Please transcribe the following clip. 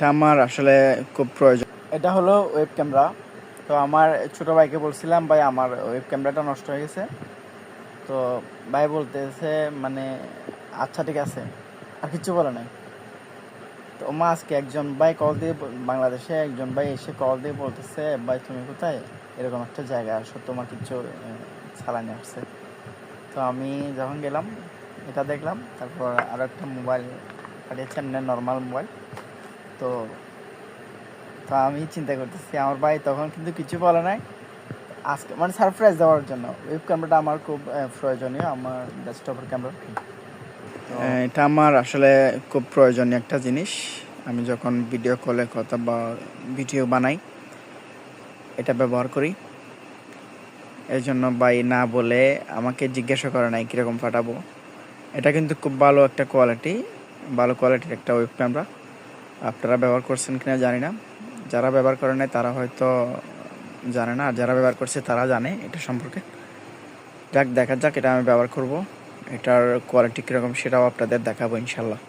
এটা আমার আসলে খুব প্রয়োজন। এটা হলো ওয়েব ক্যামেরা। তো আমার ছোট ভাইকে বলছিলাম, ভাই আমার ওয়েব ক্যামেরাটা নষ্ট হয়ে গেছে। তো ভাই বলতেছে মানে আচ্ছা ঠিক আছে, আর কিছু বলে নাই। তো আজকে একজন ভাই কল দিয়ে বাংলাদেশে একজন ভাই এসে কল দিয়ে বলতেছে, ভাই তুমি কোথায়, এরকম একটা জায়গায় আসো, তোমার কিছু চালানি আসছে। তো আমি যখন গেলাম এটা দেখলাম, তারপর আরও একটা মোবাইল পাঠিয়েছে, এমনি নর্মাল মোবাইল। তো তো আমি চিন্তা করতেছি, আমার ভাই তখন কিন্তু কিছু বলে নাই, আজকে মানে সারপ্রাইজ দেওয়ার জন্য। ওয়েব ক্যামেরাটা আমার খুব প্রয়োজনীয়, আমার ডেস্কটপের ক্যামেরা। এটা আমার আসলে খুব প্রয়োজনীয় একটা জিনিস। আমি যখন ভিডিও কলে কথা বা ভিডিও বানাই এটা ব্যবহার করি। এই জন্য ভাই না বলে আমাকে জিজ্ঞাসা করে নাই কীরকম ফাটাবো। এটা কিন্তু খুব ভালো একটা কোয়ালিটি, ভালো কোয়ালিটির একটা ওয়েব ক্যামেরা। আপনারা ব্যবহার করছেন কিনা জানি না, যারা ব্যবহার করে নাই তারা হয়তো জানে না, আর যারা ব্যবহার করছে তারা জানে এটা সম্পর্কে। যাক, দেখা যাক, এটা আমি ব্যবহার করব। এটার কোয়ালিটি কীরকম সেটাও আপনাদের দেখাবো ইনশাল্লাহ।